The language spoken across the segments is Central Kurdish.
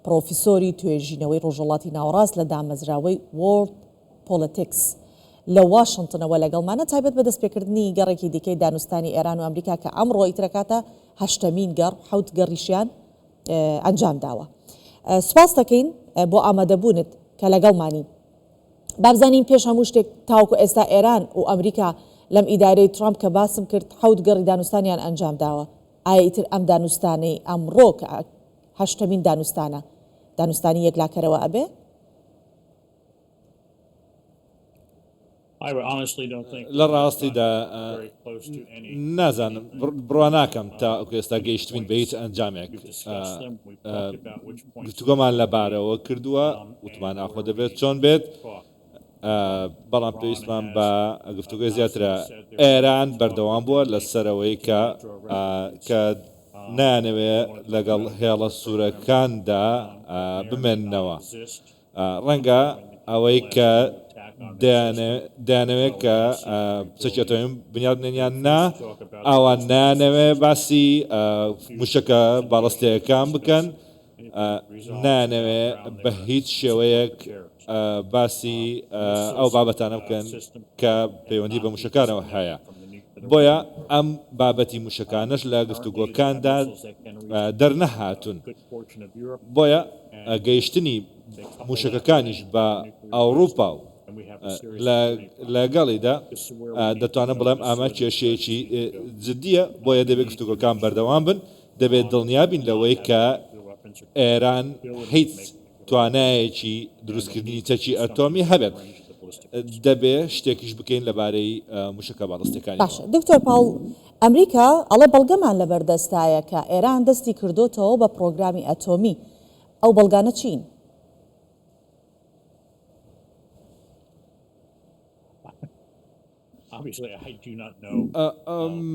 پرۆفیسۆری توێژینەوەی ڕۆژهەڵاتی ناوەڕاست لە دامەزراوەی وۆرڵد پۆلەتیکس لە واشنگتنەوە لەگەڵمانە تایبەت بە دەستپێکردنی گەڕێکی دیکەی دانوستانی ئێران و ئەمریکا کە ئەمڕۆ ئیترەکاتە 8مین گەڕ 7 گەڕیشیان ئەنجام داوە. سوپاس دەکەین بۆ ئامادەبوونت کە لەگەڵمانی بابزانین پێش هەموو شتێک تاوکو ئێستا ئێران و ئەمریکا لەم ئیدارەی ترامپ کە باسم کرد 7 گەڕی دانوستانیان ئەنجام داوە. ئایا ئیتر ئەم دانوستانەی ئەمڕۆ کە 8مین دانوستانە دانوستانی یەکلاکەرەوە ئەبێ؟ لە ڕاستیدا نازانم بڕوا ناکەم تا ئێستا گەیشتبین بە هیچ ئەنجامێک. گفتوگۆمان لەبارەوە کردووە وتمان ئاخۆ دەبێت چۆن بێت، بەڵام پێویستمان بە گفتوگۆی زیاترە. ئێران بەردەوام بووە لەسەرەوەی کە نانەوێ لەگەڵ هێڵە سوورەکاندا بمێننەوە. ڕەنگە ئەوەی کە دەیانەوێت کە چەکێتەوەیم بنیاد بنێنیان ئەوان نانەوێ باسی موشەکە باڵەستەیەکان بکەن، نانەوێ بە هیچ شێوەیەک باسی ئەو بابەتانە بکەن کە پەیوەندی بە موشەکانەوە هەیە. بۆیە ئەم بابەتی موشەکانش لە گفتوگۆکاندا دەرنەهاتون. بۆیە گەیشتنی موشەکەکانیش بە ئەوروپا و لەگەڵیدا دەتوانم بڵێم ئەمە کێشەیەکی جددیە، بۆیە دەبێت گفتوگۆکان بەردەوام بن. دەبێت دڵنیابین لەوەی کە ئێران هیچ توانایەکی دروستکردنی چەکی ئەتۆمی هەبێت. دەبێ شتێکیش بکەین لەبارەی موشەکە باڵەستەکانی. باشە دکتۆر پاڵ، ئەمریکا ئەڵێ بەڵگەمان لەبەردەستایە کە ئێران دەستی کردوتەوە بە پرۆگرامی ئەتۆمی. ئەو بەڵگانە چین؟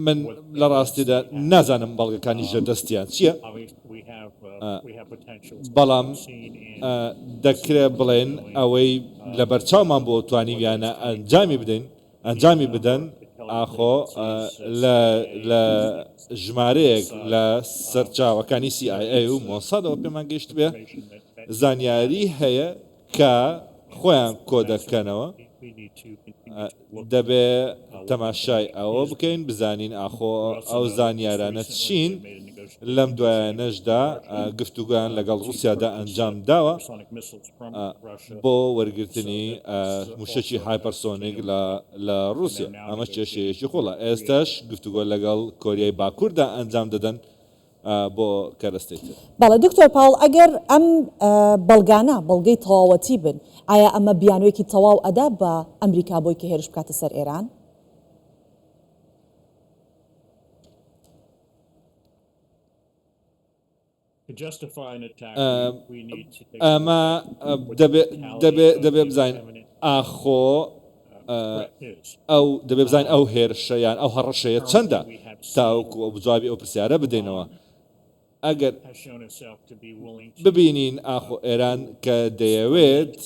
من لە ڕاستیدا نازانم بەڵگەکانی ژەردەستیان چییە، بەڵام دەکرێت بڵێن ئەوەی لە بەرچاومان بۆ توانیویانە ئەنجامی بدەن ئاخۆ لە ژمارەیەک لە سەرچاوەکانی CIA و مۆسادەوە پێمان گەیشت بێ زانیاری هەیە کە خۆیان کۆ دەکەنەوە. دەبێ تەماشای ئەوە بکەین بزانین ئاخۆ ئەو زانیارانە چین لەم دوایانەشدا گفتوگویان لەگەڵ رووسیادا ئەنجام داوە بۆ وەرگرتنی موشەکی هایپەرسۆنیک لە رووسیا. ئەمە کێشەیەکی خۆڵە. ئێستاش گفتوگۆ لەگەڵ کۆریای باکووردا ئەنجام دەدەن بۆ کەرەستێتر. بەڵێ دکتۆر پاڵ، ئەگەر ئەم بەڵگانە بەڵگەی تەواوەتی بن، ئایا ئەمە بیانوێکی تەواو ئەدا بە ئەمریکا بۆی کە هێرش بکاتە سەر ئێران؟ ئەمە دەبێ بزانین ئاخۆ دەبێ بزانین ئەو هێرشەیان ئەو هەڕەشەیە چەندە تاوەکو ئەو جوابی ئەو پرسیارە بدەینەوە. ئەگەر ببینین ئاخۆ ئێران کە دەیەوێت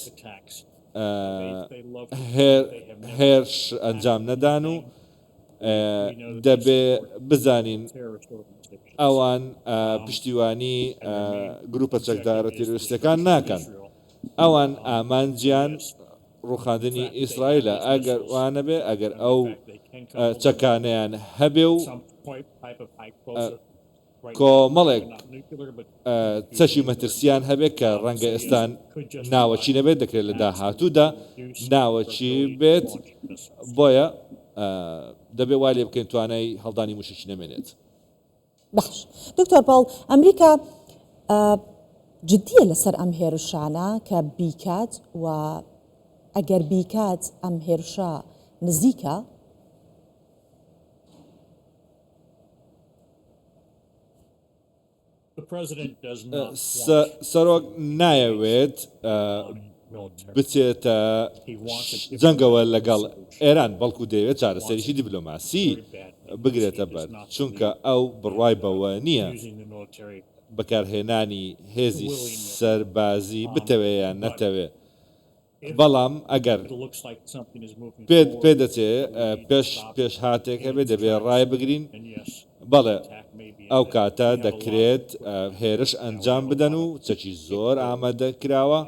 هێرش ئەنجام نەدان و دەبێ بزانین ئەوان پشتیوانی گروپە چەکدارە تێروریستەکان ناکەن. ئەوان ئامانجیان ڕووخاندنی ئیسرائیلە. ئەگەر وانە بێ ئەگەر ئەو چەکانیان هەبێ و کۆمەڵێک چەشی مەترسیان هەبێت کە ڕەنگە ئێستان ناوەچی نەبێت، دەکرێت لە داهاتوودا ناوەچی بێت. بۆیە دەبێ وای لێ بکەین توانای هەڵدانی موشکی نەمێنێت. باش دکتۆر پاڵ، ئەمریکا جددیە لەسەر ئەم هێرشانە کە بیکات و ئەگەر بیکات ئەم هێرشە نزیکە؟ سەرۆک نایەوێت بچێتە جەنگەوە لەگەڵ ئێران، بەڵکو دەیەوێت چارەسەریشی دیپلۆماسی بگرێتە بەر، چونکە ئەو بڕوای بەوە نییە بەکارهێنانی هێزی سەربازی بتەوێ یان نەتەوێ. بەڵام ئەگەر پێدەچێ پێش هاتێک هەبێ دەبێت ڕای بگرین بەڵێ ئەو کاتە دەکرێت هێرش ئەنجام بدەن و چەکی زۆر ئامادە کراوە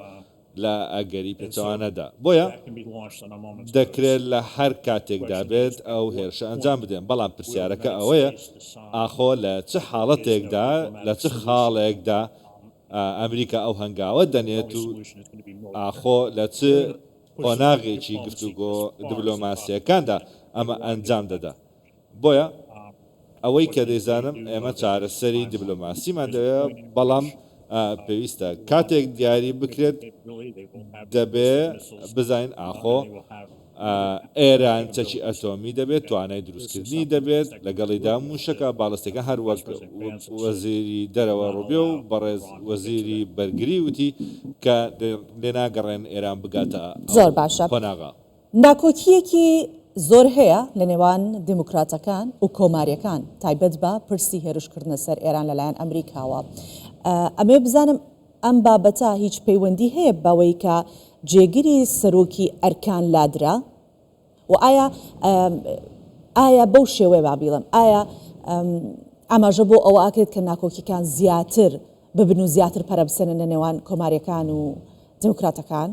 لە ئەگەری پێچەوانەدا بۆیە دەکرێت لە هەر کاتێکدا بێت ئەو هێرشە ئەنجام بدەن بەڵام پرسیارەکە ئەوەیە ئاخۆ لە چ حاڵەتێکدا لە چ خاڵێکدا ئەمریکا ئەو هەنگاوە دەنێت و ئاخۆ لە چ قۆناغێکی گفتوگۆ دیبلۆماسیەکاندا ئەمە ئەنجام دەدا بۆیە ئەوەی کە دەیزانم ئێمە چارەسەری دیبلۆماسیمان دەوێت بەڵام پێویستە کاتێک دیاری بکرێت دەبێ بزانین ئاخۆ ئێران چەکی ئەتۆمی دەبێت توانای دروستکردنی دەبێت لەگەڵیدا موشەکە باڵستەکە هەر وەزیری دەرەوە ڕوبێ و بەڕێز وەزیری بەرگری وتی کە لێناگەڕێن ئێران بگاتە زۆر باشە خۆناغا ناکۆکیەکی زۆر هەیە لە نێوان دموکراتەکان و کۆماریەکان تایبەت بە پرسی هێرشکردنە سەر ئێران لەلایەن ئەمریکاوە ئەمێ بزانم ئەم بابەتە هیچ پەیوەندی هەیە بەوەی کە جێگیری سەرۆکی ئەرکان لادرا و ئایا بەو شێوەیە بابیڵم ئایا ئاماژە بۆ ئەوە ئاکرێت کە ناکۆکیەکان زیاتر ببن و زیاتر پەرەبسێنن لە نێوان کۆماریەکان و دموکراتەکان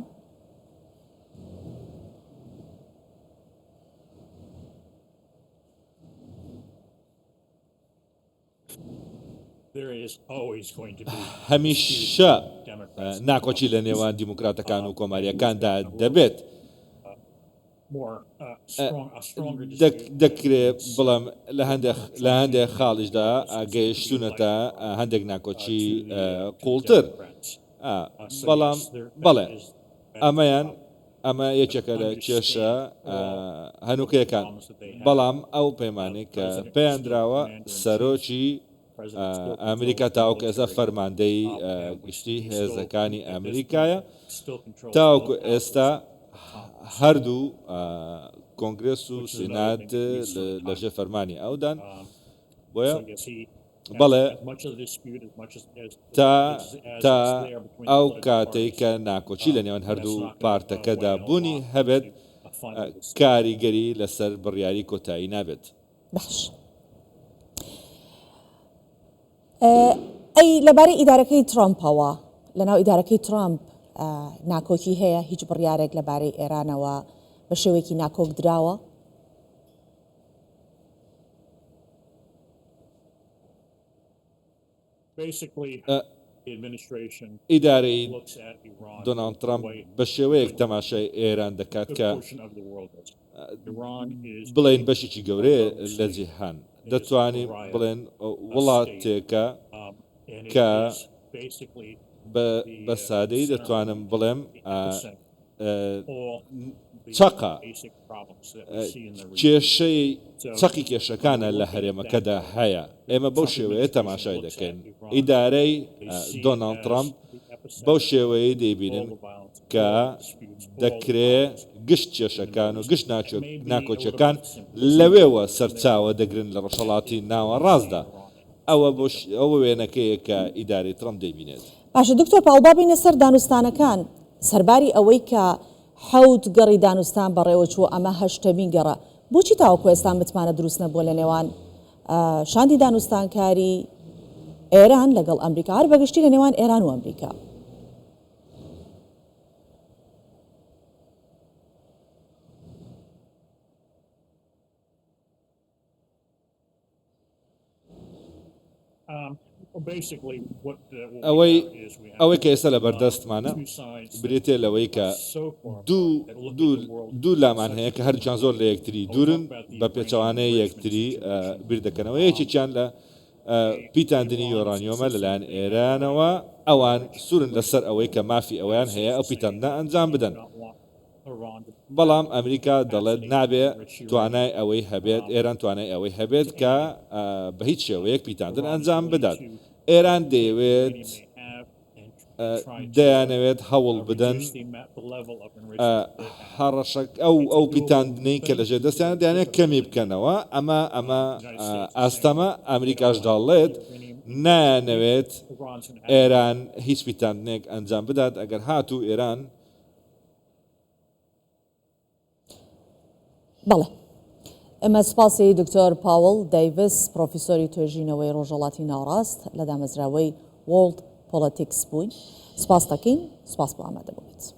هەمیشە ناکۆچی لە نێوان دیموکراتەکان و کۆماریەکاندا دەبێت دەکرێت بڵم لە هەندێک خاڵیشدا گەیشتونەتە هەندێک ناکۆچی قوڵتر بەڵام بەڵێ ئەمە یەکێکە لە کێشە هەنووکەکان بەڵام ئەو پەیمانەی کە پێیاندراوە سەرۆکی ئەمریکا تاوکە ئێستا فەرماندەی گشتی هێزەکانی ئەمریکایە تاوکو ئێستا هەردوو کۆنگرس و سینات لەژێ فەرمانی ئەودان بۆیە بەڵێ تا ئەو کاتەی کە ناکۆچی لە نێوان هەردوو پارتەکەدا بوونی هەبێت کاریگەری لەسەر بڕیاری کۆتایی نابێت باش ئەی لەبارەی ئیدارەکەی ترامپەوە لەناو ئیدارەکەی ترامپ ناکۆکی هەیە هیچ بڕیارێک لەبارەی ئێرانەوە بە شێوەیەکی ناکۆک دراوە ئیدارەی دۆناڵد ترامپ بە شێوەیەک تەماشای ئێران دەکات کە بڵێن بەشێکی گەورەیە لە جیهان دەتوانین بڵێن وڵاتێکە کە بە سادەی دەتوانم بڵێم چقە کێشەی چەقی کێشەکانە لە هەرێمەکەدا هەیە ئێمە بەو شێوەیە تەماشای دەکەین ئیدارەی دۆناڵد ترامپ بەو شێوەیە دەیبینن کە دەکرێت گشت کێشەکان و گشت ناکۆچەکان لەوێوە سەرچاوە دەگرن لە ڕۆژهەڵاتی ناوە ڕاستدا ئەوە وێنەکەیە کە ئیداری ترامپ دەیبینێت باشە دکتۆر پاڵ بابینە سەر دانوستانەکان سەرباری ئەوەی کە حەوت گەڕی دانوستان بەڕێوە چوە ئەمە هەشتەمین گەڕە بۆچی تاوەکو ئێستا متمانە دروست نەبووە لە نێوان شاندی دانوستانکاری ئێران لەگەڵ ئەمریکا هەر بەگشتی لە نێوان ئێران و ئەمریکا ئەوەی کە ئێستا لە بەردەستمانە برێتێ لەوەی کە دوو لامان هەیە کە هەرچیان زۆر لە یەکتری دوورن بە پێچەوانەیە یەکتری بیردەکەنەوە یەکێکیان لە پیتاندنی یۆرانیۆمە لەلایەن ئێرانەوە ئەوان سوورن لەسەر ئەوەی کە مافی ئەویان هەیە ئەو پیتاندە ئەنجام بدەن بەڵام ئەمریکا دەڵێت نابێ توانای ئەوەی هەبێت ئێران توانای ئەوەی هەبێت کە بە هیچ شێوەیەک پیتاندن ئەنجام بدات ئێران دەیەوێت دەیانەوێت هەوڵ بدەن هەڕەشەک ئەو پیتاندنەی کە لەژێ دەستیان دەیانێت کەمی بکەنەوە ئەمە ئاستەمە ئەمریکاش داڵێت نایانەوێت ئێران هیچ پیتاندنێک ئەنجام بدات ئەگەر هاتوو ئێران بەڵێ ئەمە سپاسی دکتۆر پاوڵ دەیڤس پرۆفیسۆری توێژینەوەی ڕۆژهەڵاتی ناوەڕاست لە دامەزراوەی وۆرلد پۆلیتیکس بووین. سپاس دەکەین، سپاس بۆ ئامادەبوونیت.